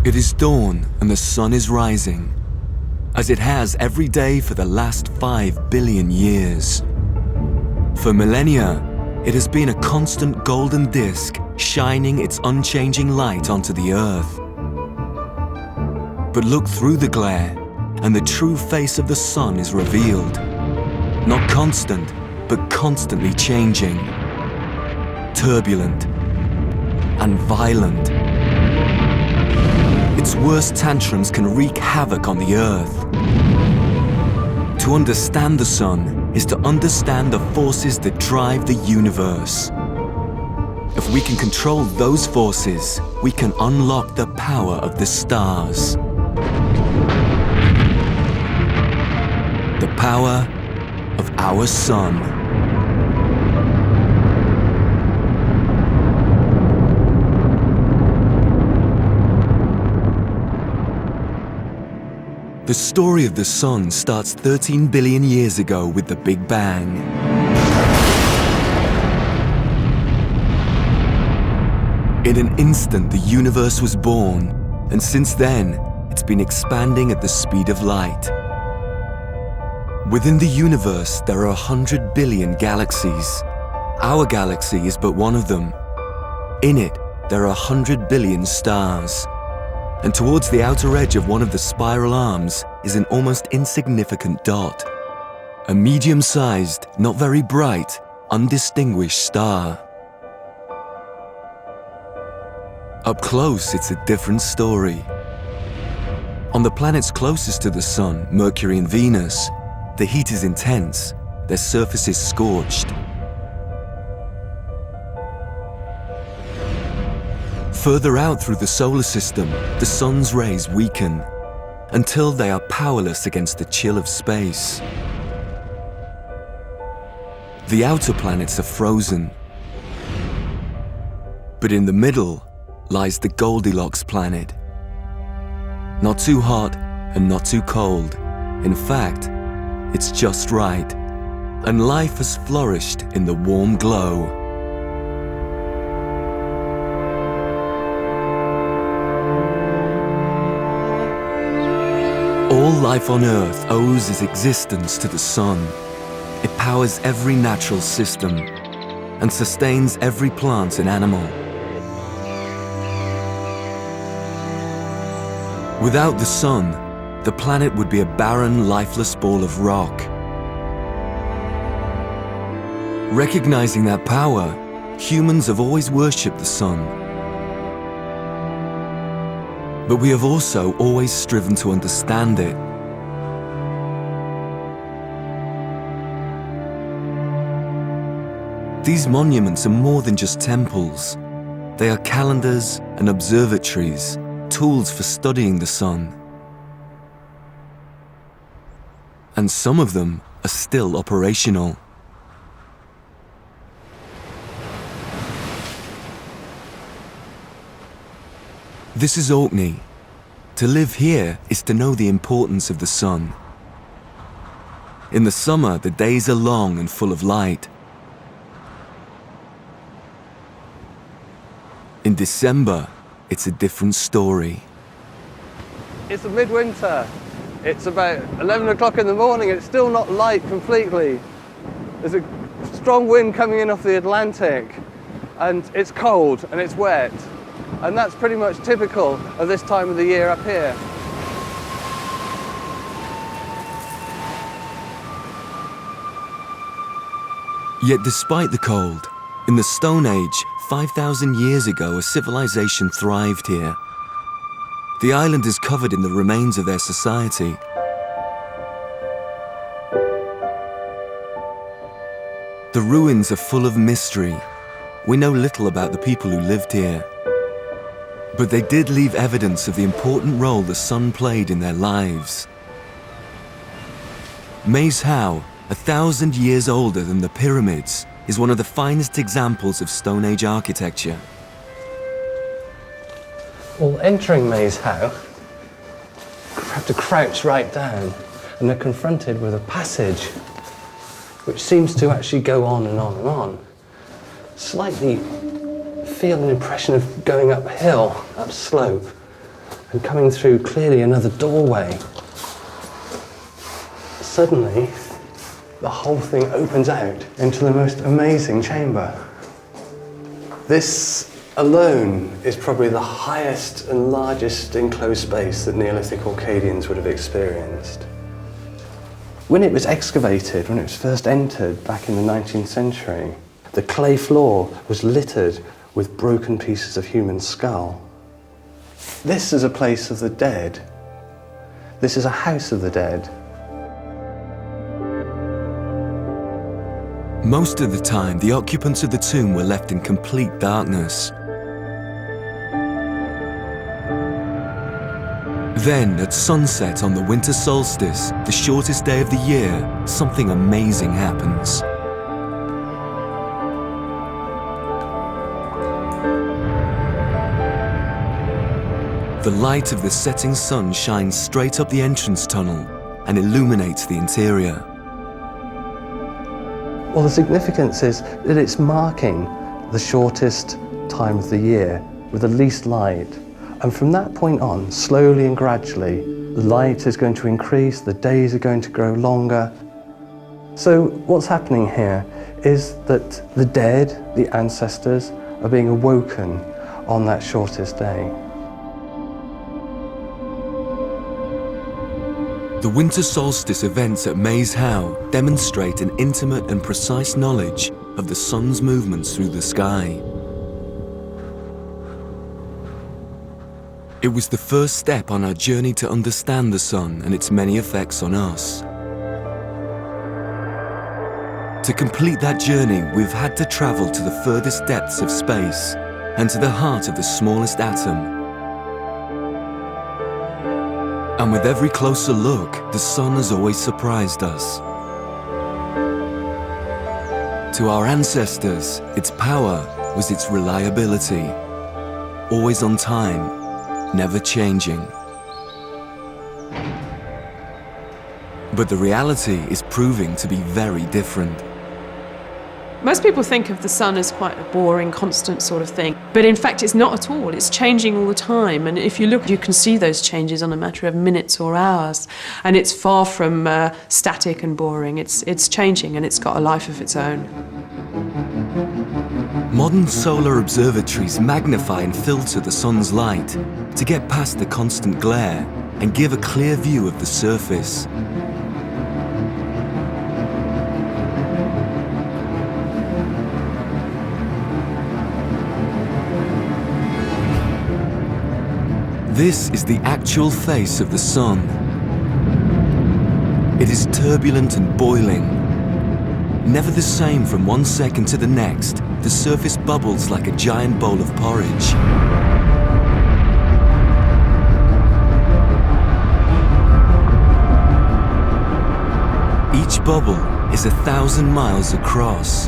It is dawn and the sun is rising, as it has every day for the last 5 billion years. For millennia, it has been a constant golden disk shining its unchanging light onto the earth. But look through the glare, and the true face of the sun is revealed. Not constant, but constantly changing. Turbulent and violent. Its worst tantrums can wreak havoc on the earth. To understand the sun is to understand the forces that drive the universe. If we can control those forces, we can unlock the power of the stars. The power of our sun. The story of the sun starts 13 billion years ago with the Big Bang. In an instant, the universe was born, and since then, it's been expanding at the speed of light. Within the universe, there are 100 billion galaxies. Our galaxy is but one of them. In it, there are 100 billion stars. And towards the outer edge of one of the spiral arms is an almost insignificant dot. A medium-sized, not very bright, undistinguished star. Up close, it's a different story. On the planets closest to the sun, Mercury and Venus, the heat is intense, their surface is scorched. Further out through the solar system, the sun's rays weaken until they are powerless against the chill of space. The outer planets are frozen. But in the middle lies the Goldilocks planet. Not too hot and not too cold. In fact, it's just right. And life has flourished in the warm glow. All life on Earth owes its existence to the sun. It powers every natural system and sustains every plant and animal. Without the sun, the planet would be a barren, lifeless ball of rock. Recognizing that power, humans have always worshipped the sun. But we have also always striven to understand it. These monuments are more than just temples. They are calendars and observatories, tools for studying the sun. And some of them are still operational. This is Orkney. To live here is to know the importance of the sun. In the summer, the days are long and full of light. In December, it's a different story. It's midwinter. It's about 11 o'clock in the morning. It's still not light completely. There's a strong wind coming in off the Atlantic, and it's cold and it's wet. And that's pretty much typical of this time of the year up here. Yet despite the cold, in the Stone Age, 5,000 years ago, a civilization thrived here. The island is covered in the remains of their society. The ruins are full of mystery. We know little about the people who lived here. But they did leave evidence of the important role the sun played in their lives. Maes Howe, 1,000 years older than the pyramids, is one of the finest examples of Stone Age architecture. Well, entering Maes Howe, you have to crouch right down, and they're confronted with a passage which seems to actually go on and on and on. Slightly feel an impression of going uphill, up slope. and coming through clearly another doorway. Suddenly, the whole thing opens out into the most amazing chamber. This alone is probably the highest and largest enclosed space that Neolithic Orcadians would have experienced. When it was excavated, when it was first entered back in the 19th century, the clay floor was littered with broken pieces of human skull. This is a place of the dead. This is a house of the dead. Most of the time, the occupants of the tomb were left in complete darkness. Then, at sunset on the winter solstice, the shortest day of the year, something amazing happens. The light of the setting sun shines straight up the entrance tunnel and illuminates the interior. Well, the significance is that it's marking the shortest time of the year with the least light. And from that point on, slowly and gradually, the light is going to increase, the days are going to grow longer. So what's happening here is that the dead, the ancestors, are being awoken on that shortest day. The winter solstice events at Maes Howe demonstrate an intimate and precise knowledge of the sun's movements through the sky. It was the first step on our journey to understand the sun and its many effects on us. To complete that journey, we've had to travel to the furthest depths of space and to the heart of the smallest atom. And with every closer look, the sun has always surprised us. To our ancestors, its power was its reliability, always on time, never changing. But the reality is proving to be very different. Most people think of the sun as quite a boring, constant sort of thing, but in fact it's not at all. It's changing all the time, and if you look, you can see those changes on a matter of minutes or hours, and it's far from static and boring. It's changing, and it's got a life of its own. Modern solar observatories magnify and filter the sun's light to get past the constant glare and give a clear view of the surface. This is the actual face of the sun. It is turbulent and boiling. Never the same from one second to the next, the surface bubbles like a giant bowl of porridge. Each bubble is 1,000 miles across.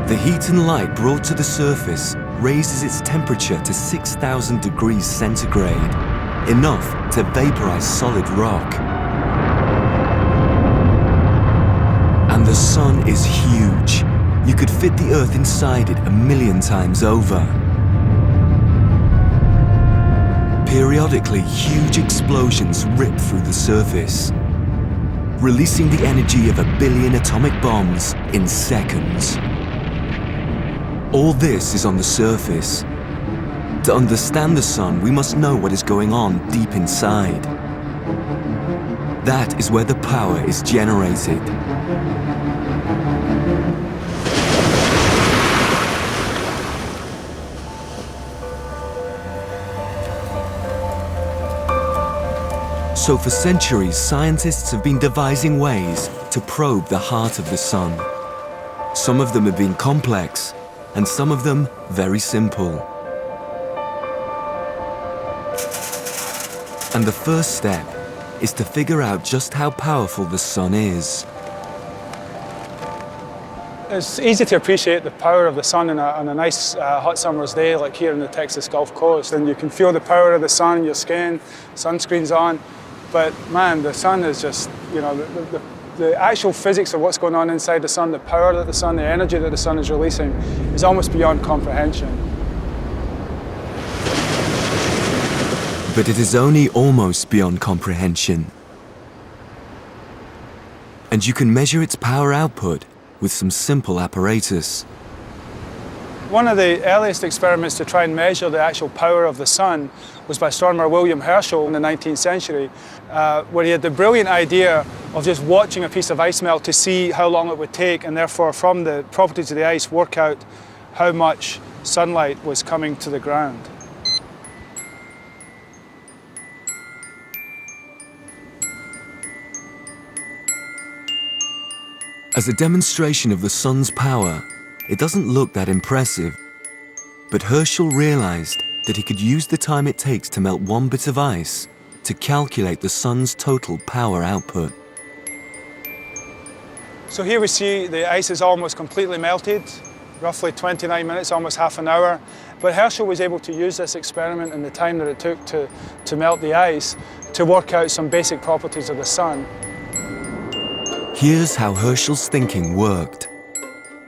The heat and light brought to the surface raises its temperature to 6,000 degrees centigrade, enough to vaporize solid rock. And the sun is huge. You could fit the Earth inside it 1,000,000 times over. Periodically, huge explosions rip through the surface, releasing the energy of 1 billion atomic bombs in seconds. All this is on the surface. To understand the sun, we must know what is going on deep inside. That is where the power is generated. So for centuries, scientists have been devising ways to probe the heart of the sun. Some of them have been complex, and some of them very simple. And the first step is to figure out just how powerful the sun is. It's easy to appreciate the power of the sun on a nice hot summer's day like here in the Texas Gulf Coast, and you can feel the power of the sun in your skin, sunscreen's on, but man, the sun is just, you know, the actual physics of what's going on inside the sun, the power that the sun, the energy that the sun is releasing is almost beyond comprehension. But it is only almost beyond comprehension. And you can measure its power output with some simple apparatus. One of the earliest experiments to try and measure the actual power of the sun was by astronomer William Herschel in the 19th century, where he had the brilliant idea of just watching a piece of ice melt to see how long it would take, and therefore from the properties of the ice work out how much sunlight was coming to the ground. As a demonstration of the sun's power, it doesn't look that impressive. But Herschel realized that he could use the time it takes to melt one bit of ice to calculate the sun's total power output. So here we see the ice is almost completely melted, roughly 29 minutes, almost half an hour. But Herschel was able to use this experiment and the time that it took to melt the ice to work out some basic properties of the sun. Here's how Herschel's thinking worked.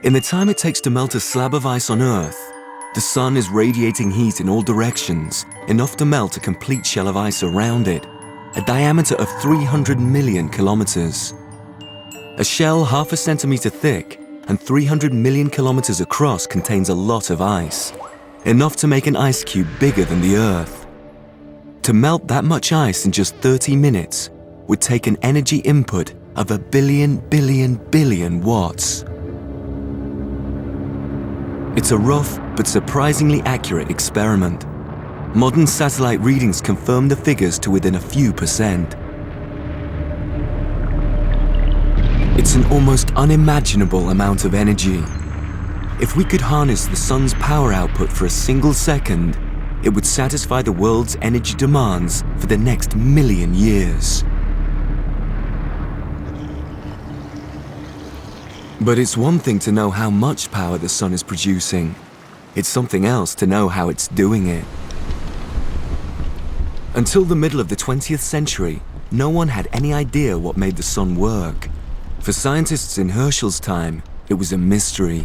In the time it takes to melt a slab of ice on Earth, the sun is radiating heat in all directions, enough to melt a complete shell of ice around it, a diameter of 300 million kilometers. A shell half a centimeter thick and 300 million kilometers across contains a lot of ice, enough to make an ice cube bigger than the Earth. To melt that much ice in just 30 minutes would take an energy input of 1 billion watts. It's a rough but surprisingly accurate experiment. Modern satellite readings confirm the figures to within a few percent. It's an almost unimaginable amount of energy. If we could harness the sun's power output for a single second, it would satisfy the world's energy demands for the next million years. But it's one thing to know how much power the sun is producing. It's something else to know how it's doing it. Until the middle of the 20th century, no one had any idea what made the sun work. For scientists in Herschel's time, it was a mystery.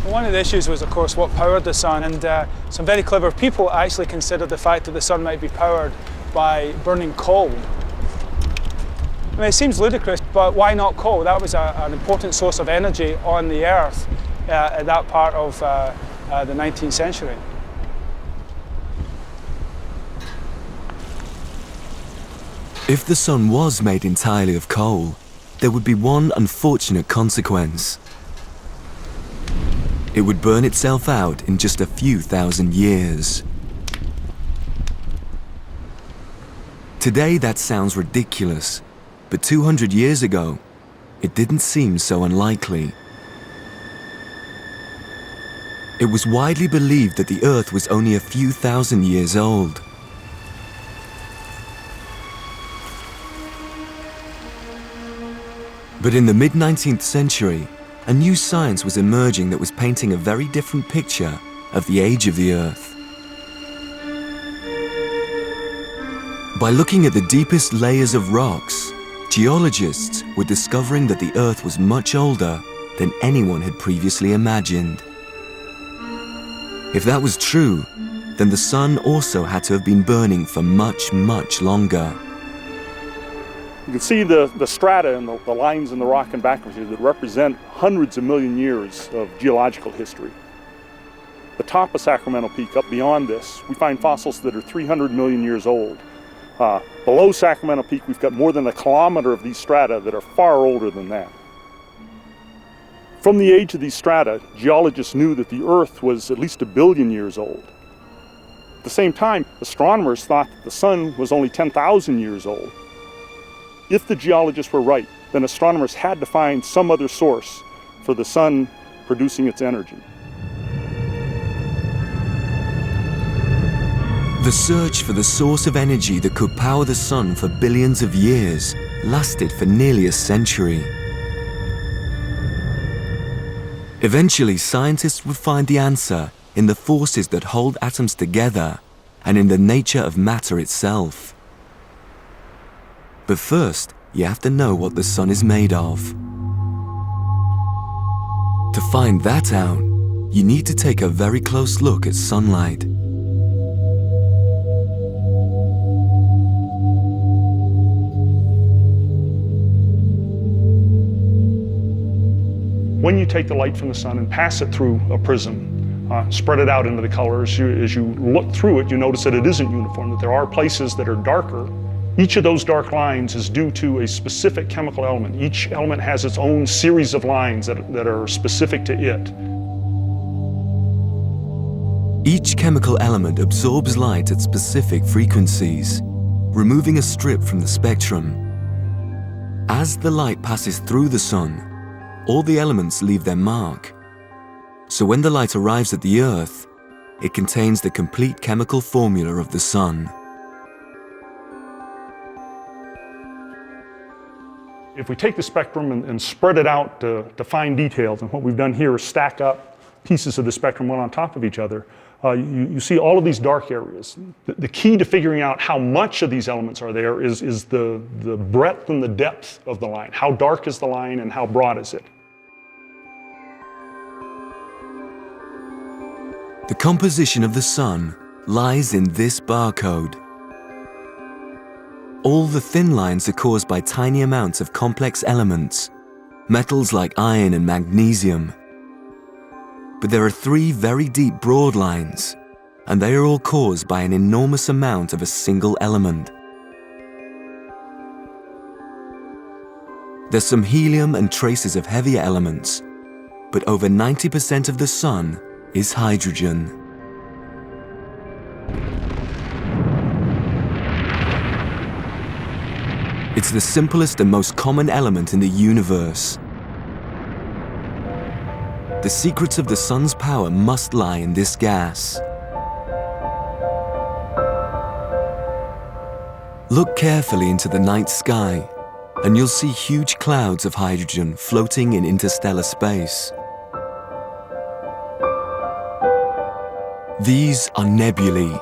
One of the issues was, of course, what powered the sun, and some very clever people actually considered the fact that the sun might be powered by burning coal. I mean, it seems ludicrous, but why not coal? That was an important source of energy on the Earth at that part of the 19th century. If the sun was made entirely of coal, there would be one unfortunate consequence. It would burn itself out in just a few thousand years. Today that sounds ridiculous, but 200 years ago, it didn't seem so unlikely. It was widely believed that the Earth was only a few thousand years old. But in the mid-19th century, a new science was emerging that was painting a very different picture of the age of the Earth. By looking at the deepest layers of rocks, geologists were discovering that the Earth was much older than anyone had previously imagined. If that was true, then the sun also had to have been burning for much, much longer. You can see the strata and the lines in the rock and background here that represent hundreds of million years of geological history. The top of Sacramento Peak, up beyond this, we find fossils that are 300 million years old. Below Sacramento Peak, we've got more than 1 kilometer of these strata that are far older than that. From the age of these strata, geologists knew that the Earth was at least 1 billion years old. At the same time, astronomers thought that the sun was only 10,000 years old. If the geologists were right, then astronomers had to find some other source for the sun producing its energy. The search for the source of energy that could power the sun for billions of years lasted for nearly a century. Eventually, scientists would find the answer in the forces that hold atoms together and in the nature of matter itself. But first, you have to know what the sun is made of. To find that out, you need to take a very close look at sunlight. when you take the light from the sun and pass it through a prism, spread it out into the colors, as you look through it, you notice that it isn't uniform, that there are places that are darker. Each of those dark lines is due to a specific chemical element. Each element has its own series of lines that are specific to it. Each chemical element absorbs light at specific frequencies, removing a strip from the spectrum. As the light passes through the sun, all the elements leave their mark. So when the light arrives at the Earth, it contains the complete chemical formula of the sun. If we take the spectrum and spread it out to fine details, and what we've done here is stack up pieces of the spectrum one on top of each other, you see all of these dark areas. The key to figuring out how much of these elements are there is the breadth and the depth of the line. How dark is the line and how broad is it? The composition of the sun lies in this barcode. All the thin lines are caused by tiny amounts of complex elements, metals like iron and magnesium. But there are 3 very deep broad lines, and they are all caused by an enormous amount of a single element. There's some helium and traces of heavier elements, but over 90% of the sun is hydrogen. It's the simplest and most common element in the universe. The secrets of the sun's power must lie in this gas. Look carefully into the night sky, and you'll see huge clouds of hydrogen floating in interstellar space. These are nebulae,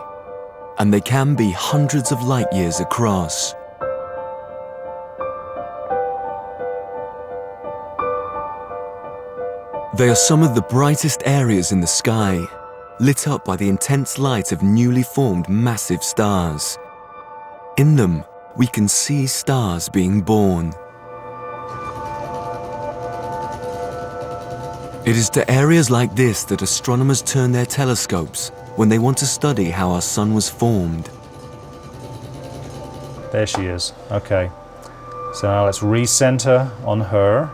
and they can be hundreds of light years across. They are some of the brightest areas in the sky, lit up by the intense light of newly formed massive stars. In them, we can see stars being born. It is to areas like this that astronomers turn their telescopes when they want to study how our sun was formed. There she is. Okay. So now let's recenter on her.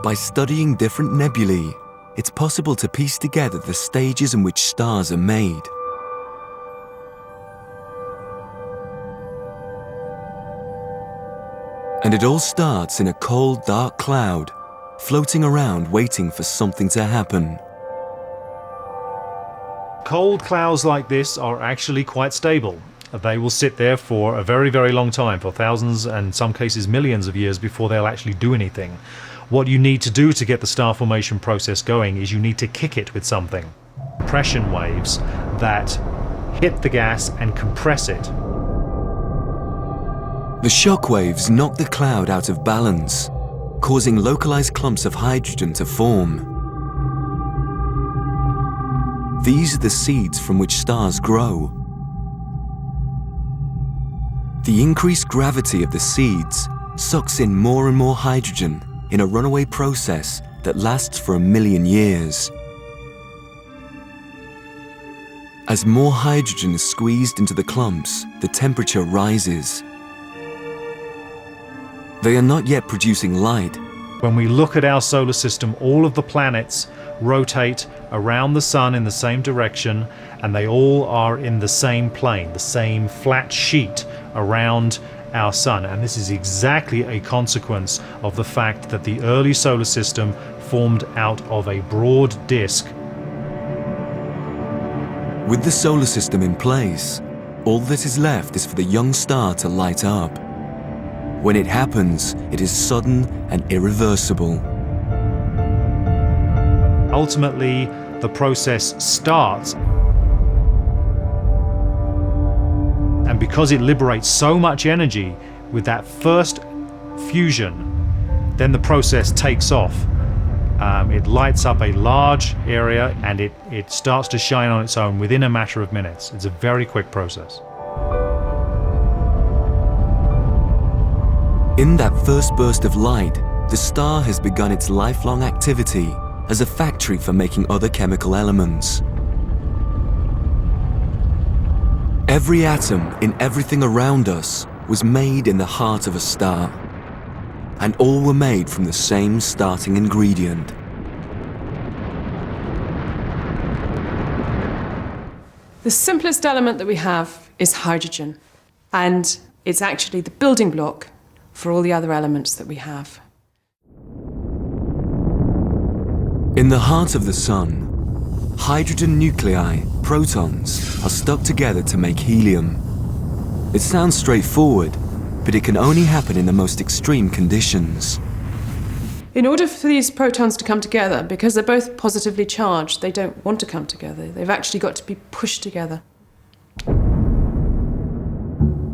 By studying different nebulae, it's possible to piece together the stages in which stars are made. And it all starts in a cold, dark cloud, floating around waiting for something to happen. Cold clouds like this are actually quite stable. They will sit there for a very, very long time, for thousands and in some cases millions of years before they'll actually do anything. What you need to do to get the star formation process going is you need to kick it with something. Compression waves that hit the gas and compress it. The shock waves knock the cloud out of balance, causing localized clumps of hydrogen to form. These are the seeds from which stars grow. The increased gravity of the seeds sucks in more and more hydrogen in a runaway process that lasts for 1 million years. As more hydrogen is squeezed into the clumps, the temperature rises. They are not yet producing light. When we look at our solar system, all of the planets rotate around the sun in the same direction, and they all are in the same plane, the same flat sheet around our sun. And this is exactly a consequence of the fact that the early solar system formed out of a broad disk. With the solar system in place, all that is left is for the young star to light up. When it happens, it is sudden and irreversible. Ultimately, the process starts. And because it liberates so much energy with that first fusion, then the process takes off. It lights up a large area and it starts to shine on its own within a matter of minutes. It's a very quick process. In that first burst of light, the star has begun its lifelong activity as a factory for making other chemical elements. Every atom in everything around us was made in the heart of a star, and all were made from the same starting ingredient. The simplest element that we have is hydrogen, and it's actually the building block for all the other elements that we have. In the heart of the sun, hydrogen nuclei, protons, are stuck together to make helium. It sounds straightforward, but it can only happen in the most extreme conditions. In order for these protons to come together, because they're both positively charged, they don't want to come together. They've actually got to be pushed together.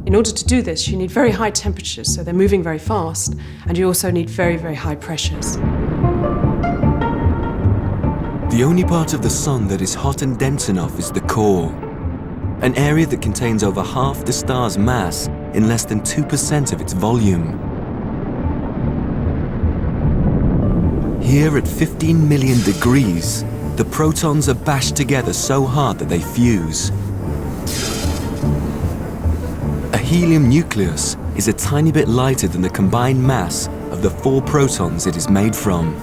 In order to do this, you need very high temperatures, so they're moving very fast, and you also need very, very high pressures. The only part of the sun that is hot and dense enough is the core, an area that contains over half the star's mass in less than 2% of its volume. Here at 15 million degrees, the protons are bashed together so hard that they fuse. A helium nucleus is a tiny bit lighter than the combined mass of the 4 protons it is made from.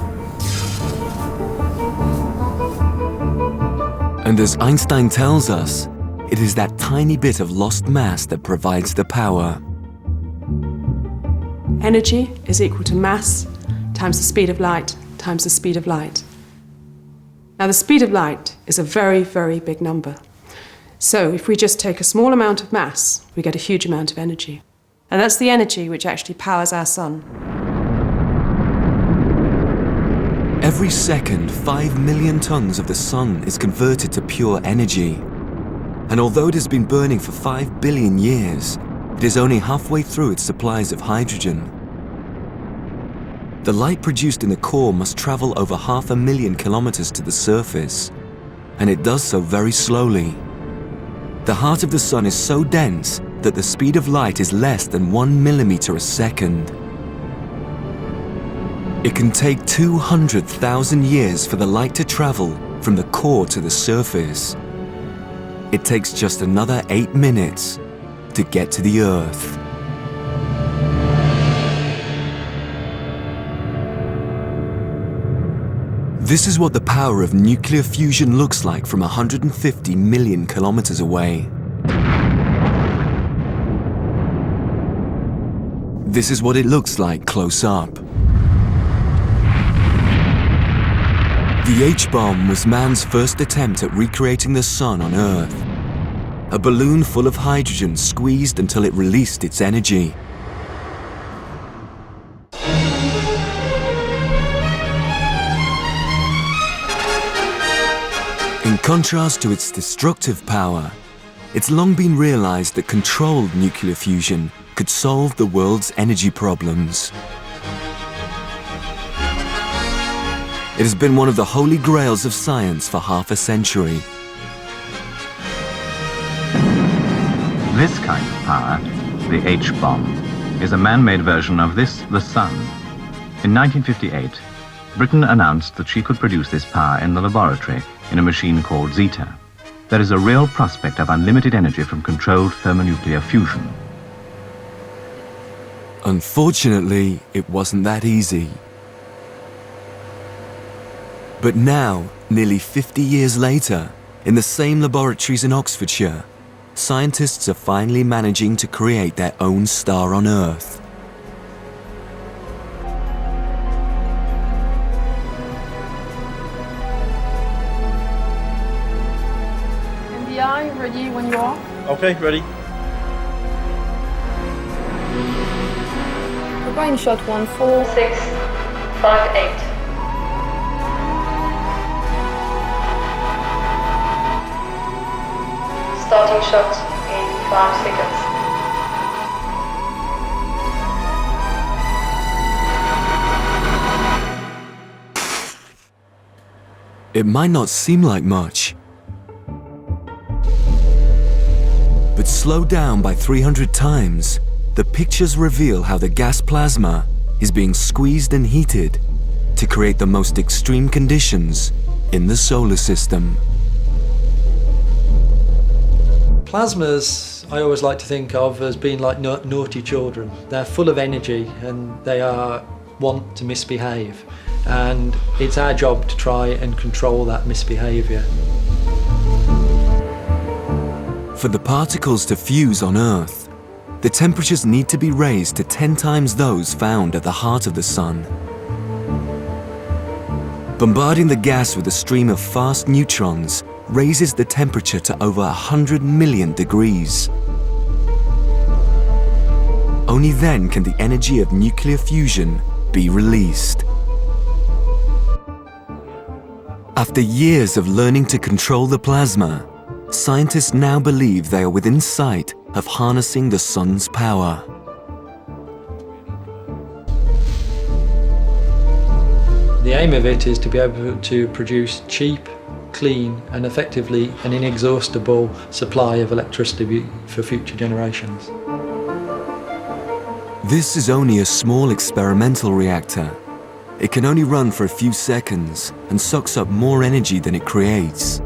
And as Einstein tells us, it is that tiny bit of lost mass that provides the power. Energy is equal to mass times the speed of light times the speed of light. Now, the speed of light is a very, very big number. So if we just take a small amount of mass, we get a huge amount of energy. And that's the energy which actually powers our sun. Every second, 5 million tons of the sun is converted to pure energy. And although it has been burning for 5 billion years, it is only halfway through its supplies of hydrogen. The light produced in the core must travel over 500,000 kilometers to the surface, and it does so very slowly. The heart of the sun is so dense that the speed of light is less than 1 millimeter a second. It can take 200,000 years for the light to travel from the core to the surface. It takes just another 8 minutes to get to the Earth. This is what the power of nuclear fusion looks like from 150 million kilometers away. This is what it looks like close up. The H-bomb was man's first attempt at recreating the sun on Earth. A balloon full of hydrogen squeezed until it released its energy. In contrast to its destructive power, it's long been realized that controlled nuclear fusion could solve the world's energy problems. It has been one of the holy grails of science for half a century. This kind of power, the H-bomb, is a man-made version of this, the sun. In 1958, Britain announced that she could produce this power in the laboratory in a machine called Zeta. There is a real prospect of unlimited energy from controlled thermonuclear fusion. Unfortunately, it wasn't that easy. But now, nearly 50 years later, in the same laboratories in Oxfordshire, scientists are finally managing to create their own star on Earth. NDI, ready when you are? Okay, ready. Prepare shot 1, 4, 6, 5, 8. Starting shot in 5 seconds. It might not seem like much, but slowed down by 300 times, the pictures reveal how the gas plasma is being squeezed and heated to create the most extreme conditions in the solar system. Plasmas I always like to think of as being like naughty children. They're full of energy and they want to misbehave, and it's our job to try and control that misbehaviour. For the particles to fuse on Earth, the temperatures need to be raised to 10 times those found at the heart of the Sun. Bombarding the gas with a stream of fast neutrons raises the temperature to over 100 million degrees. Only then can the energy of nuclear fusion be released. After years of learning to control the plasma, scientists now believe they are within sight of harnessing the Sun's power. The aim of it is to be able to produce cheap, clean and effectively an inexhaustible supply of electricity for future generations. This is only a small experimental reactor. It can only run for a few seconds and sucks up more energy than it creates.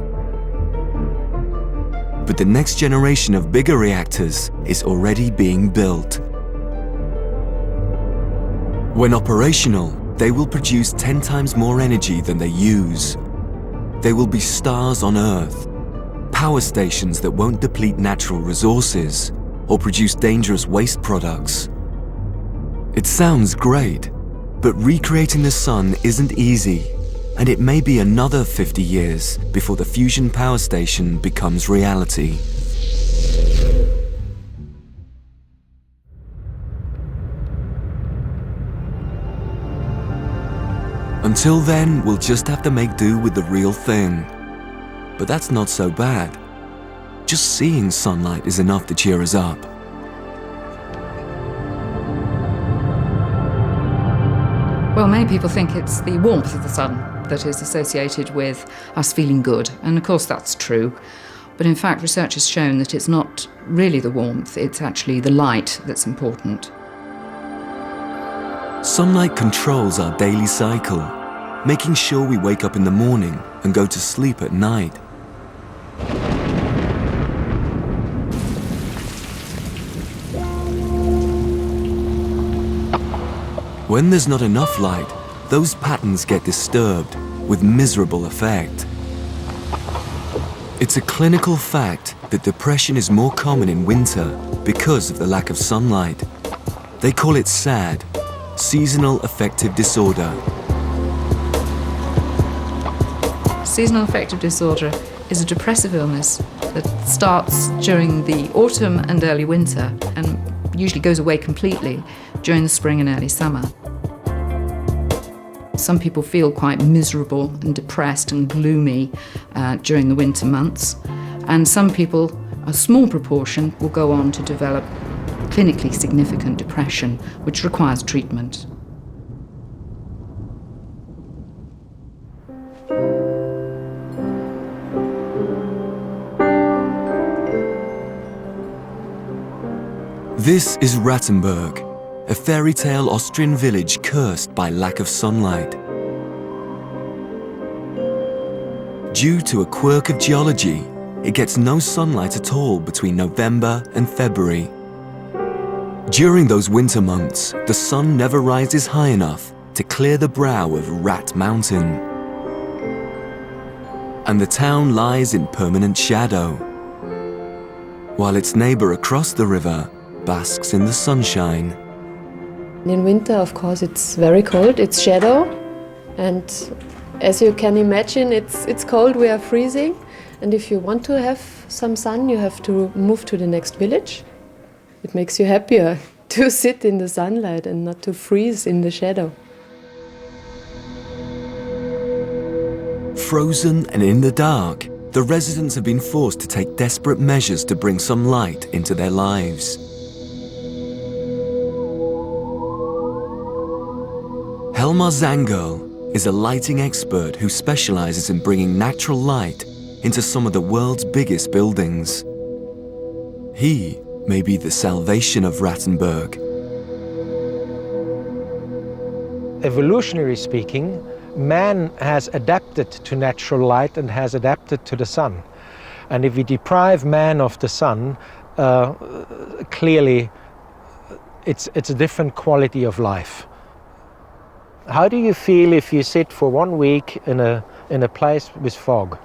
But the next generation of bigger reactors is already being built. When operational, they will produce 10 times more energy than they use. They will be stars on Earth, power stations that won't deplete natural resources or produce dangerous waste products. It sounds great, but recreating the Sun isn't easy, and it may be another 50 years before the fusion power station becomes reality. Until then, we'll just have to make do with the real thing. But that's not so bad. Just seeing sunlight is enough to cheer us up. Well, many people think it's the warmth of the sun that is associated with us feeling good, and of course that's true. But in fact, research has shown that it's not really the warmth, it's actually the light that's important. Sunlight controls our daily cycle, making sure we wake up in the morning and go to sleep at night. When there's not enough light, those patterns get disturbed with miserable effect. It's a clinical fact that depression is more common in winter because of the lack of sunlight. They call it SAD, Seasonal Affective Disorder. Seasonal affective disorder is a depressive illness that starts during the autumn and early winter and usually goes away completely during the spring and early summer. Some people feel quite miserable and depressed and gloomy during the winter months, and some people, a small proportion, will go on to develop clinically significant depression, which requires treatment. This is Rattenberg, a fairy tale Austrian village cursed by lack of sunlight. Due to a quirk of geology, it gets no sunlight at all between November and February. During those winter months, the sun never rises high enough to clear the brow of Rat Mountain. And the town lies in permanent shadow, while its neighbor across the river basks in the sunshine. In winter, of course, it's very cold, it's shadow, and as you can imagine, it's cold, we are freezing, and if you want to have some sun, you have to move to the next village. It makes you happier to sit in the sunlight and not to freeze in the shadow. Frozen and in the dark, the residents have been forced to take desperate measures to bring some light into their lives. Helmar Zangel is a lighting expert who specializes in bringing natural light into some of the world's biggest buildings. He may be the salvation of Rattenberg. Evolutionary speaking, man has adapted to natural light and has adapted to the sun. And if we deprive man of the sun, clearly it's a different quality of life. How do you feel if you sit for 1 week in a place with fog?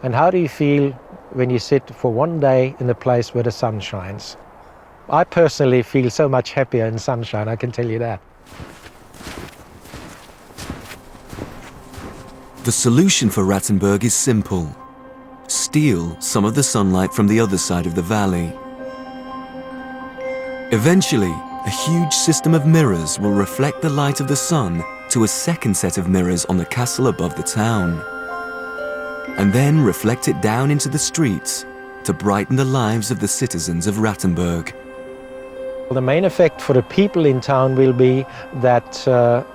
And how do you feel when you sit for 1 day in a place where the sun shines? I personally feel so much happier in sunshine, I can tell you that. The solution for Rattenberg is simple. Steal some of the sunlight from the other side of the valley. Eventually, a huge system of mirrors will reflect the light of the sun to a second set of mirrors on the castle above the town, and then reflect it down into the streets to brighten the lives of the citizens of Rattenberg. The main effect for the people in town will be that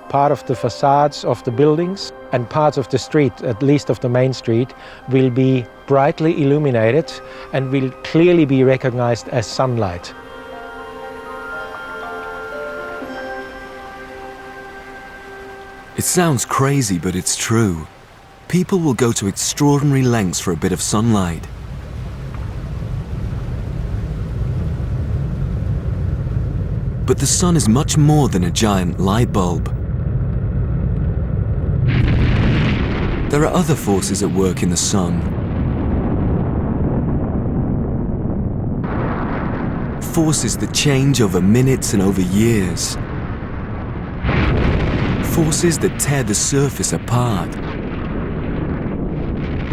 part of the facades of the buildings and parts of the street, at least of the main street, will be brightly illuminated and will clearly be recognized as sunlight. It sounds crazy, but it's true. People will go to extraordinary lengths for a bit of sunlight. But the sun is much more than a giant light bulb. There are other forces at work in the sun. Forces that change over minutes and over years. Forces that tear the surface apart.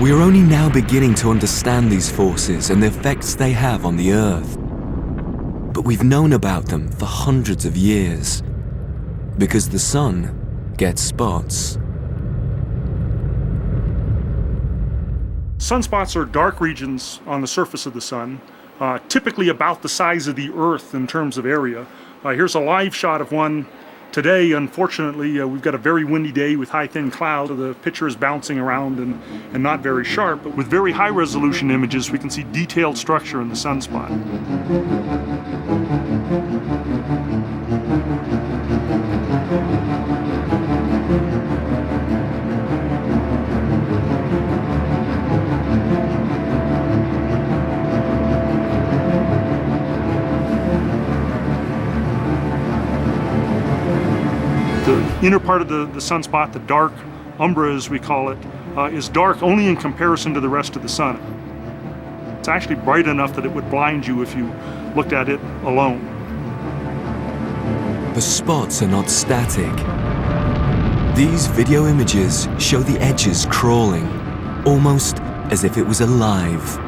We are only now beginning to understand these forces and the effects they have on the Earth. But we've known about them for hundreds of years, because the sun gets spots. Sunspots are dark regions on the surface of the sun, typically about the size of the Earth in terms of area. Here's a live shot of one today. Unfortunately, we've got a very windy day with high thin cloud. The picture is bouncing around and not very sharp, but with very high resolution images we can see detailed structure in the sunspot. The inner part of the sunspot, the dark umbra as we call it, is dark only in comparison to the rest of the sun. It's actually bright enough that it would blind you if you looked at it alone. The spots are not static. These video images show the edges crawling, almost as if it was alive.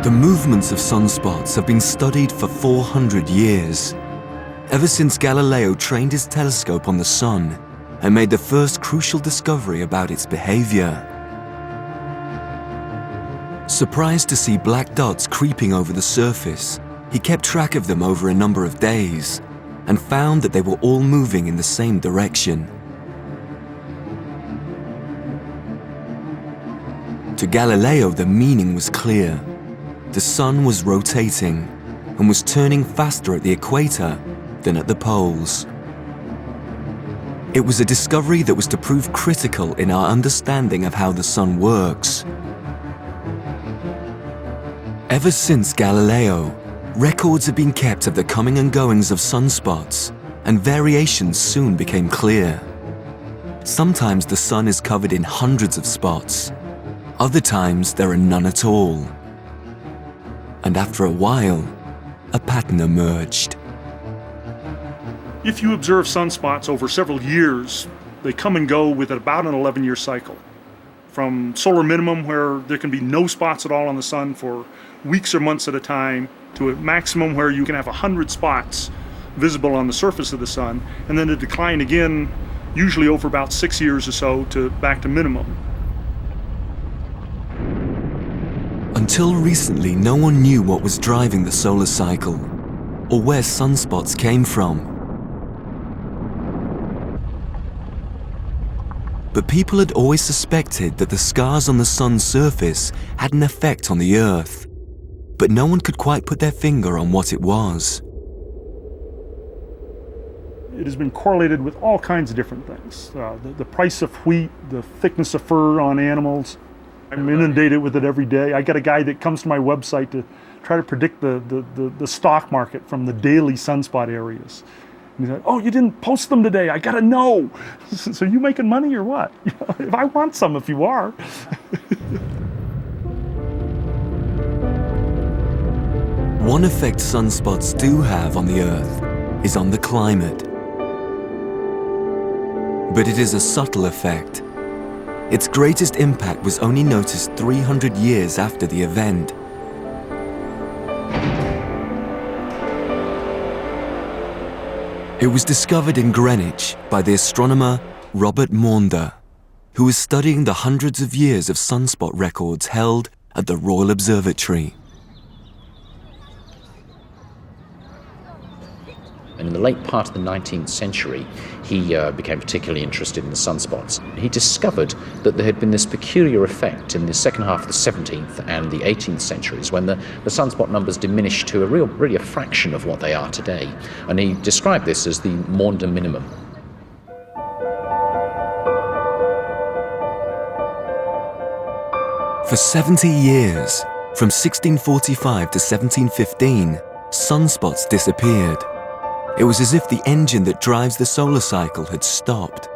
The movements of sunspots have been studied for 400 years, ever since Galileo trained his telescope on the sun and made the first crucial discovery about its behavior. Surprised to see black dots creeping over the surface, he kept track of them over a number of days and found that they were all moving in the same direction. To Galileo, the meaning was clear. The sun was rotating and was turning faster at the equator than at the poles. It was a discovery that was to prove critical in our understanding of how the sun works. Ever since Galileo, records have been kept of the coming and goings of sunspots, and variations soon became clear. Sometimes the sun is covered in hundreds of spots. Other times there are none at all. And after a while, a pattern emerged. If you observe sunspots over several years, they come and go with about an 11-year cycle. From solar minimum, where there can be no spots at all on the sun for weeks or months at a time, to a maximum where you can have 100 spots visible on the surface of the sun, and then a decline again, usually over about 6 years or so, to back to minimum. Until recently, no one knew what was driving the solar cycle, or where sunspots came from. But people had always suspected that the scars on the sun's surface had an effect on the Earth, but no one could quite put their finger on what it was. It has been correlated with all kinds of different things. The price of wheat, the thickness of fur on animals. I'm inundated with it every day. I get a guy that comes to my website to try to predict the stock market from the daily sunspot areas. And he's like, oh, you didn't post them today, I gotta know. So you making money or what? If I want some, if you are. One effect sunspots do have on the Earth is on the climate. But it is a subtle effect. Its greatest impact was only noticed 300 years after the event. It was discovered in Greenwich by the astronomer Robert Maunder, who was studying the hundreds of years of sunspot records held at the Royal Observatory. And in the late part of the 19th century, he became particularly interested in the sunspots. He discovered that there had been this peculiar effect in the second half of the 17th and the 18th centuries when the sunspot numbers diminished to really a fraction of what they are today. And he described this as the Maunder minimum. For 70 years, from 1645 to 1715, sunspots disappeared. It was as if the engine that drives the solar cycle had stopped.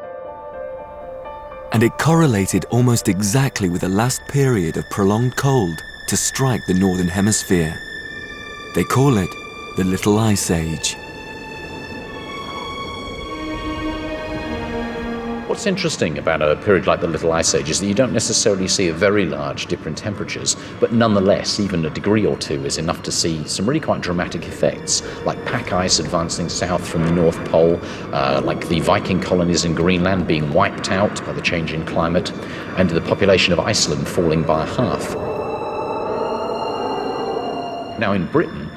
And it correlated almost exactly with the last period of prolonged cold to strike the northern hemisphere. They call it the Little Ice Age. What's interesting about a period like the Little Ice Age is that you don't necessarily see a very large dip in temperatures, but nonetheless, even a degree or two is enough to see some really quite dramatic effects, like pack ice advancing south from the North Pole, like the Viking colonies in Greenland being wiped out by the change in climate, and the population of Iceland falling by half. Now in Britain,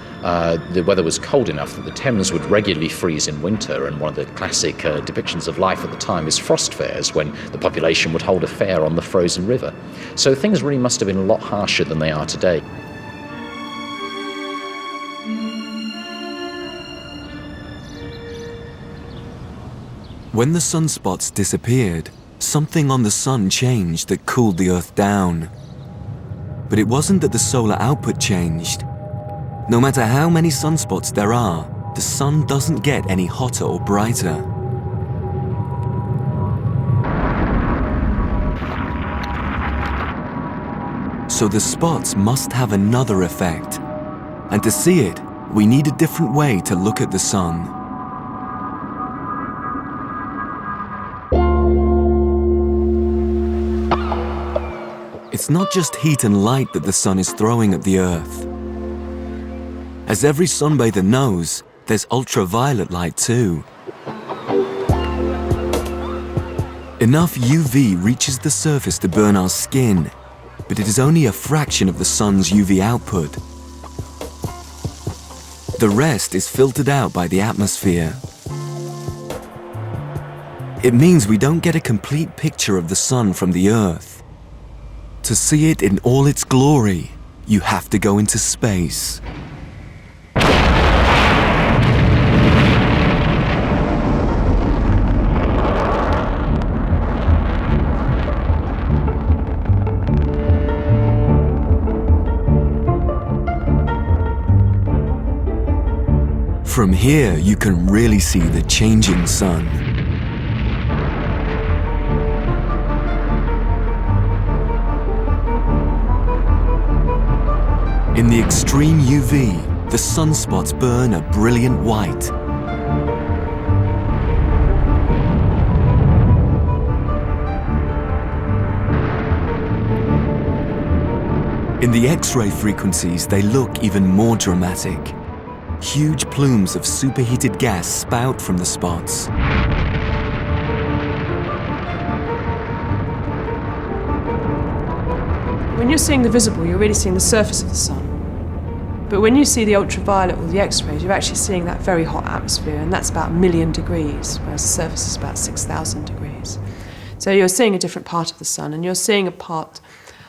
the weather was cold enough that the Thames would regularly freeze in winter, and one of the classic depictions of life at the time is frost fairs, when the population would hold a fair on the frozen river. So things really must have been a lot harsher than they are today. When the sunspots disappeared, something on the sun changed that cooled the Earth down. But it wasn't that the solar output changed. No matter how many sunspots there are, the sun doesn't get any hotter or brighter. So the spots must have another effect. And to see it, we need a different way to look at the sun. It's not just heat and light that the sun is throwing at the Earth. As every sunbather knows, there's ultraviolet light too. Enough UV reaches the surface to burn our skin, but it is only a fraction of the sun's UV output. The rest is filtered out by the atmosphere. It means we don't get a complete picture of the sun from the Earth. To see it in all its glory, you have to go into space. From here, you can really see the changing sun. In the extreme UV, the sunspots burn a brilliant white. In the X-ray frequencies, they look even more dramatic. Huge plumes of superheated gas spout from the spots. When When you're seeing the visible, you're really seeing the surface of the sun. But when you see the ultraviolet or the X-rays, you're actually seeing that very hot atmosphere, and that's about 1 million degrees, whereas the surface is about 6,000 degrees. So you're seeing a different part of the sun, and you're seeing a part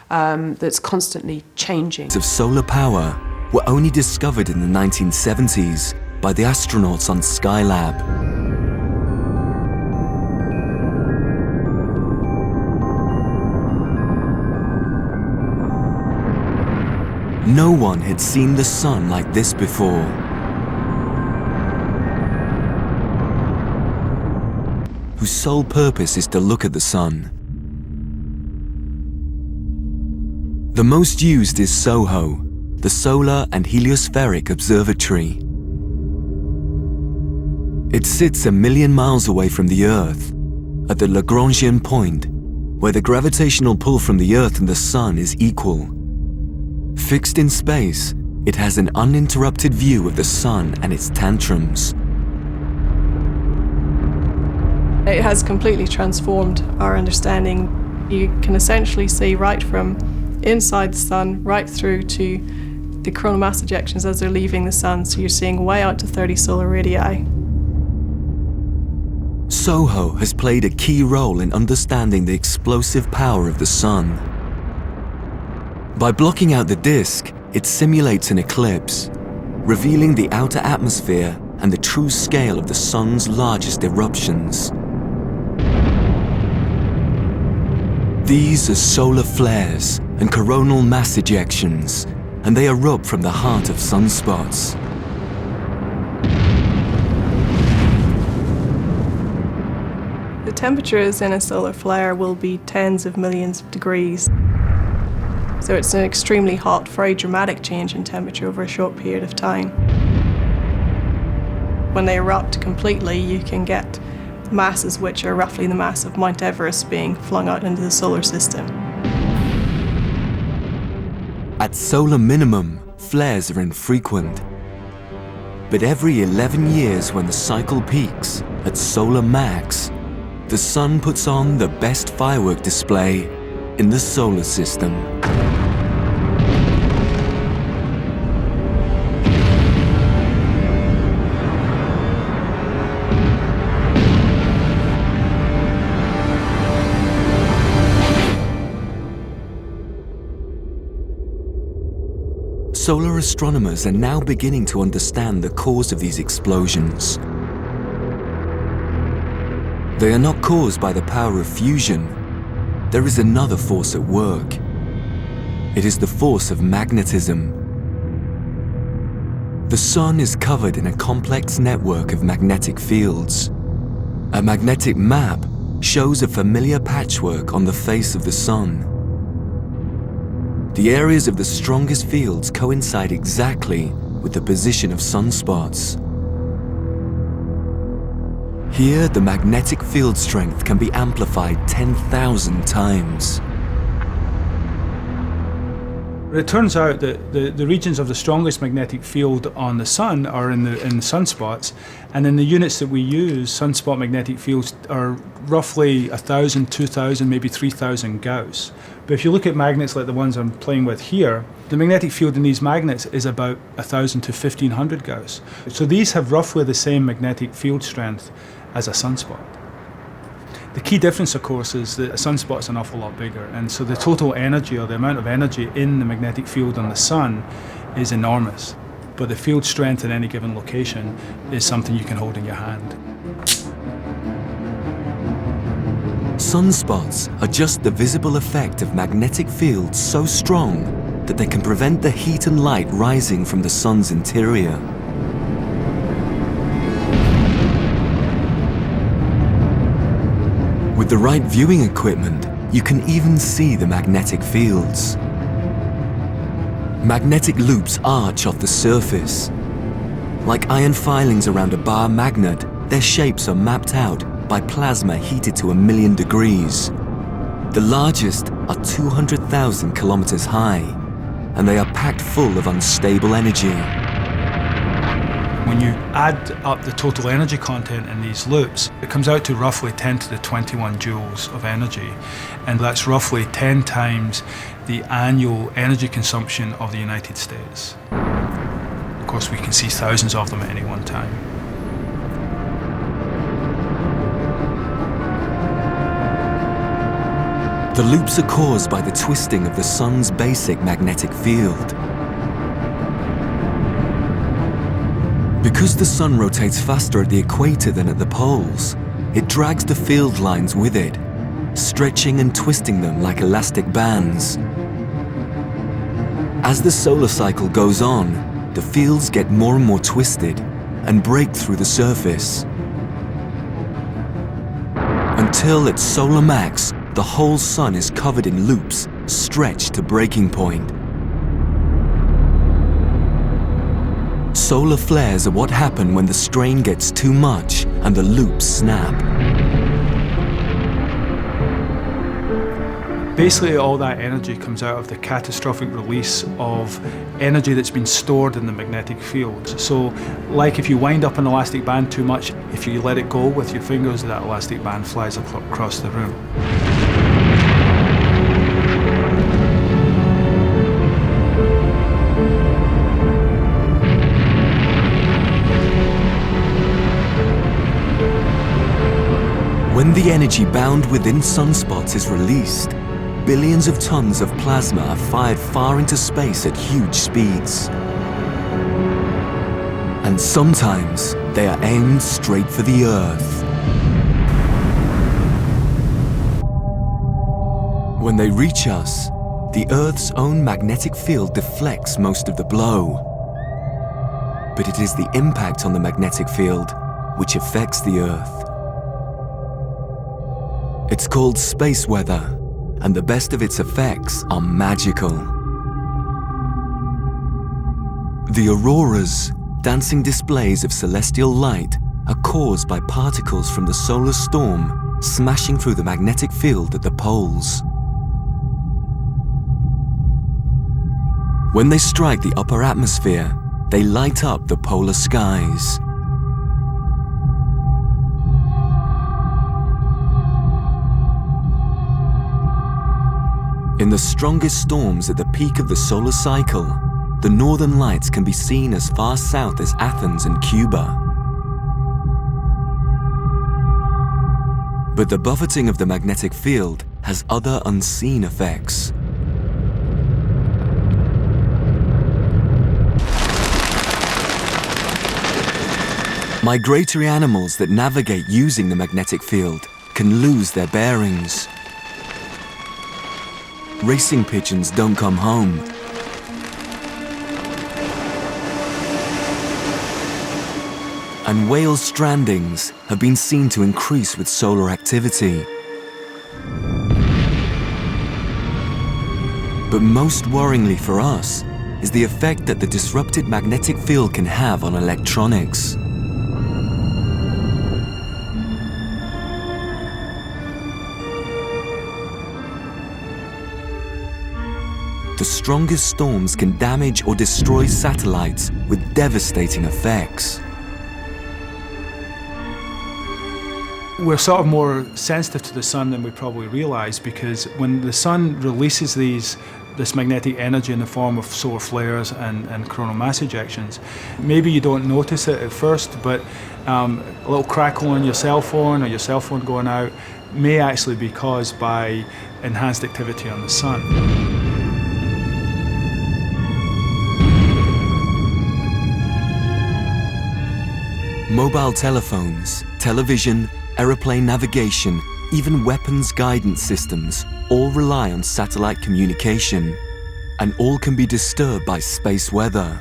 that's constantly changing. Of solar power were only discovered in the 1970s by the astronauts on Skylab. No one had seen the sun like this before. Whose sole purpose is to look at the sun. The most used is SOHO, the Solar and Heliospheric Observatory. It sits 1 million miles away from the Earth, at the Lagrangian point, where the gravitational pull from the Earth and the sun is equal. Fixed in space, it has an uninterrupted view of the sun and its tantrums. It has completely transformed our understanding. You can essentially see right from inside the sun right through to the coronal mass ejections as they're leaving the sun, so you're seeing way out to 30 solar radii. SOHO has played a key role in understanding the explosive power of the sun. By blocking out the disk, it simulates an eclipse, revealing the outer atmosphere and the true scale of the sun's largest eruptions. These are solar flares and coronal mass ejections, and they erupt from the heart of sunspots. The temperatures in a solar flare will be tens of millions of degrees. So it's an extremely hot, very dramatic change in temperature over a short period of time. When they erupt completely, you can get masses which are roughly the mass of Mount Everest being flung out into the solar system. At solar minimum, flares are infrequent. But every 11 years when the cycle peaks, at solar max, the sun puts on the best firework display in the solar system. Solar astronomers are now beginning to understand the cause of these explosions. They are not caused by the power of fusion. There is another force at work. It is the force of magnetism. The sun is covered in a complex network of magnetic fields. A magnetic map shows a familiar patchwork on the face of the sun. The areas of the strongest fields coincide exactly with the position of sunspots. Here, the magnetic field strength can be amplified 10,000 times. It turns out that the regions of the strongest magnetic field on the sun are in sunspots, and in the units that we use, sunspot magnetic fields are roughly 1,000, 2,000, maybe 3,000 Gauss. But if you look at magnets like the ones I'm playing with here, the magnetic field in these magnets is about 1,000 to 1,500 Gauss. So these have roughly the same magnetic field strength as a sunspot. The key difference, of course, is that a sunspot is an awful lot bigger, and so the total energy, or the amount of energy in the magnetic field on the sun, is enormous. But the field strength in any given location is something you can hold in your hand. Sunspots are just the visible effect of magnetic fields so strong that they can prevent the heat and light rising from the sun's interior. With the right viewing equipment, you can even see the magnetic fields. Magnetic loops arch off the surface. Like iron filings around a bar magnet, their shapes are mapped out by plasma heated to 1 million degrees. The largest are 200,000 kilometers high, and they are packed full of unstable energy. When you add up the total energy content in these loops, it comes out to roughly 10 to the 21 joules of energy, and that's roughly 10 times the annual energy consumption of the United States. Of course, we can see thousands of them at any one time. The loops are caused by the twisting of the sun's basic magnetic field. Because the sun rotates faster at the equator than at the poles, it drags the field lines with it, stretching and twisting them like elastic bands. As the solar cycle goes on, the fields get more and more twisted and break through the surface. Until at solar max, the whole sun is covered in loops, stretched to breaking point. Solar flares are what happen when the strain gets too much and the loops snap. Basically, all that energy comes out of the catastrophic release of energy that's been stored in the magnetic field. So, like if you wind up an elastic band too much, if you let it go with your fingers, that elastic band flies across the room. When the energy bound within sunspots is released, billions of tons of plasma are fired far into space at huge speeds. And sometimes they are aimed straight for the Earth. When they reach us, the Earth's own magnetic field deflects most of the blow. But it is the impact on the magnetic field which affects the Earth. It's called space weather, and the best of its effects are magical. The auroras, dancing displays of celestial light, are caused by particles from the solar storm smashing through the magnetic field at the poles. When they strike the upper atmosphere, they light up the polar skies. In the strongest storms at the peak of the solar cycle, the northern lights can be seen as far south as Athens and Cuba. But the buffeting of the magnetic field has other unseen effects. Migratory animals that navigate using the magnetic field can lose their bearings. Racing pigeons don't come home. And whale strandings have been seen to increase with solar activity. But most worryingly for us is the effect that the disrupted magnetic field can have on electronics. The strongest storms can damage or destroy satellites with devastating effects. We're sort of more sensitive to the sun than we probably realize, because when the sun releases this magnetic energy in the form of solar flares and coronal mass ejections, maybe you don't notice it at first, but a little crackle on your cell phone or your cell phone going out may actually be caused by enhanced activity on the sun. Mobile telephones, television, aeroplane navigation, even weapons guidance systems all rely on satellite communication, and all can be disturbed by space weather.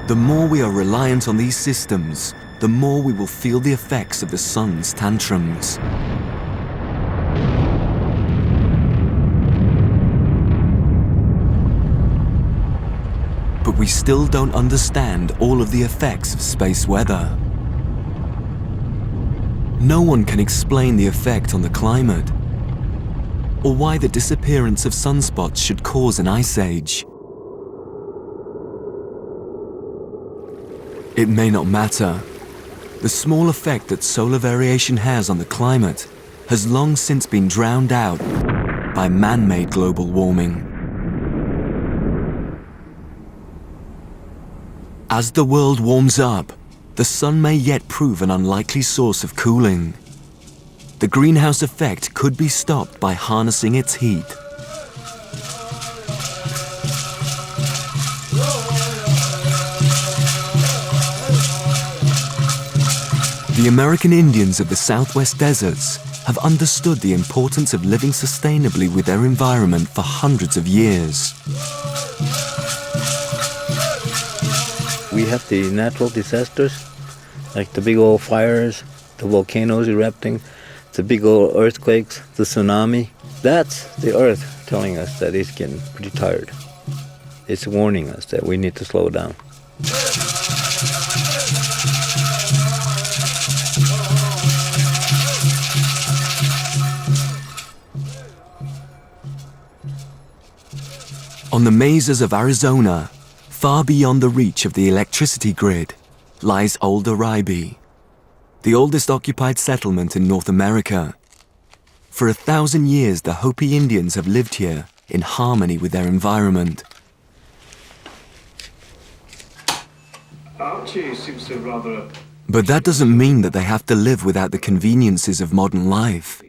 The more we are reliant on these systems, the more we will feel the effects of the sun's tantrums. But we still don't understand all of the effects of space weather. No one can explain the effect on the climate, or why the disappearance of sunspots should cause an ice age. It may not matter. The small effect that solar variation has on the climate has long since been drowned out by man-made global warming. As the world warms up, the sun may yet prove an unlikely source of cooling. The greenhouse effect could be stopped by harnessing its heat. The American Indians of the Southwest deserts have understood the importance of living sustainably with their environment for hundreds of years. We have the natural disasters, like the big old fires, the volcanoes erupting, the big old earthquakes, the tsunami. That's the earth telling us that it's getting pretty tired. It's warning us that we need to slow down. On the mesas of Arizona, far beyond the reach of the electricity grid, lies Old Oribe, the oldest occupied settlement in North America. For 1,000 years, the Hopi Indians have lived here in harmony with their environment. Archie seems to rather... But that doesn't mean that they have to live without the conveniences of modern life.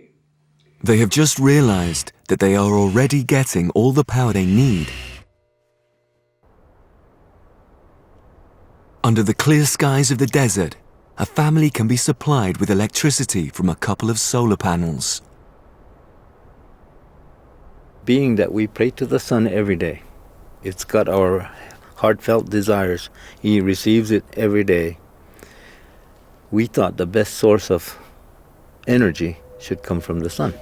They have just realized that they are already getting all the power they need. Under the clear skies of the desert, a family can be supplied with electricity from a couple of solar panels. Being that we pray to the sun every day, it's got our heartfelt desires. He receives it every day. We thought the best source of energy should come from the sun.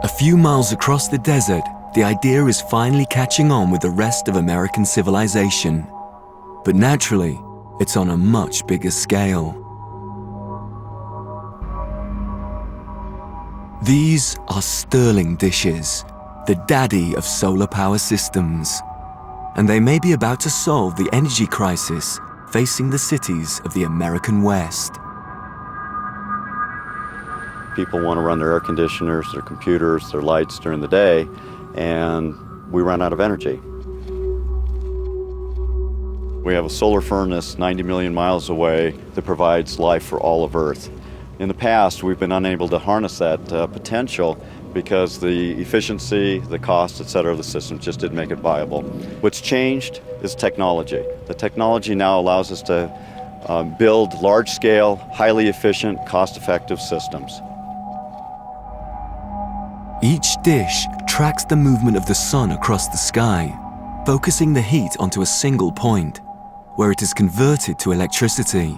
A few miles across the desert, the idea is finally catching on with the rest of American civilization. But naturally, it's on a much bigger scale. These are Stirling dishes, the daddy of solar power systems. And they may be about to solve the energy crisis facing the cities of the American West. People want to run their air conditioners, their computers, their lights during the day, and we run out of energy. We have a solar furnace 90 million miles away that provides life for all of Earth. In the past, we've been unable to harness that potential because the efficiency, the cost, et cetera, of the system just didn't make it viable. What's changed is technology. The technology now allows us to build large-scale, highly efficient, cost-effective systems. Each dish tracks the movement of the sun across the sky, focusing the heat onto a single point, where it is converted to electricity.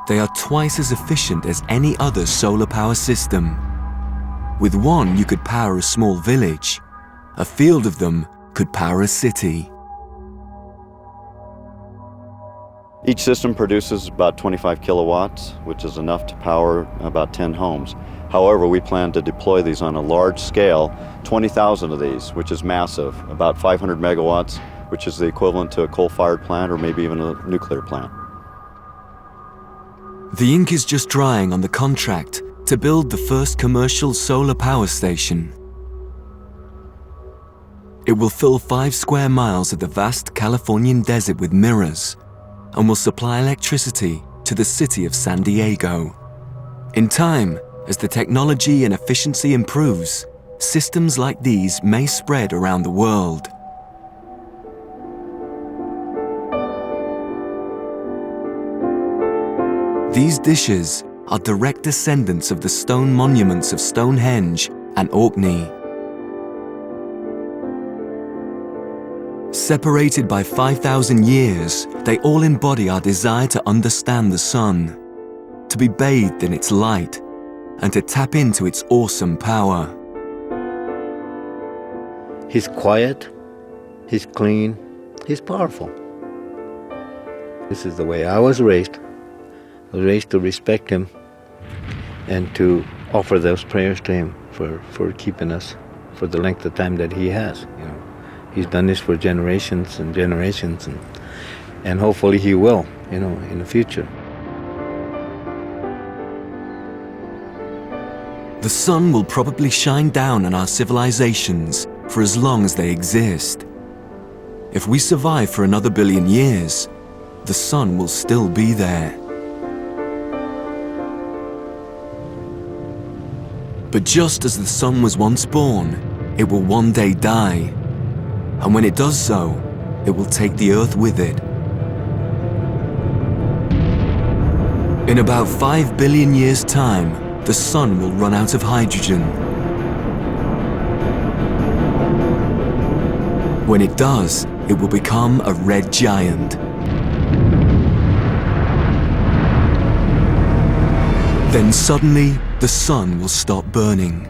They are twice as efficient as any other solar power system. With one, you could power a small village. A field of them could power a city. Each system produces about 25 kilowatts, which is enough to power about 10 homes. However, we plan to deploy these on a large scale, 20,000 of these, which is massive, about 500 megawatts, which is the equivalent to a coal-fired plant or maybe even a nuclear plant. The ink is just drying on the contract to build the first commercial solar power station. It will fill 5 square miles of the vast Californian desert with mirrors and will supply electricity to the city of San Diego. In time, as the technology and efficiency improves, systems like these may spread around the world. These dishes are direct descendants of the stone monuments of Stonehenge and Orkney. Separated by 5,000 years, they all embody our desire to understand the sun, to be bathed in its light, and to tap into its awesome power. He's quiet, he's clean, he's powerful. This is the way I was raised. I was raised to respect him and to offer those prayers to him for keeping us for the length of time that he has. You know, he's done this for generations and generations, and and hopefully he will, in the future. The sun will probably shine down on our civilizations for as long as they exist. If we survive for another billion years, the sun will still be there. But just as the sun was once born, it will one day die. And when it does so, it will take the Earth with it. In about 5 billion years' time, the sun will run out of hydrogen. When it does, it will become a red giant. Then suddenly, the sun will stop burning.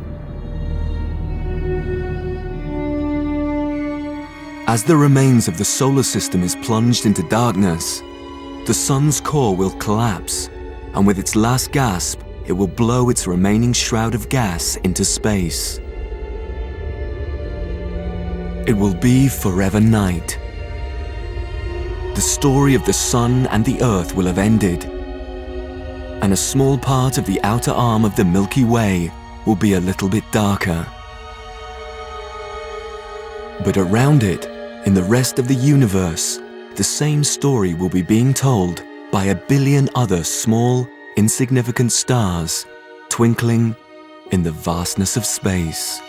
As the remains of the solar system is plunged into darkness, the sun's core will collapse, and with its last gasp, it will blow its remaining shroud of gas into space. It will be forever night. The story of the sun and the earth will have ended, and a small part of the outer arm of the Milky Way will be a little bit darker. But around it, in the rest of the universe, the same story will be being told by a billion other small, insignificant stars twinkling in the vastness of space.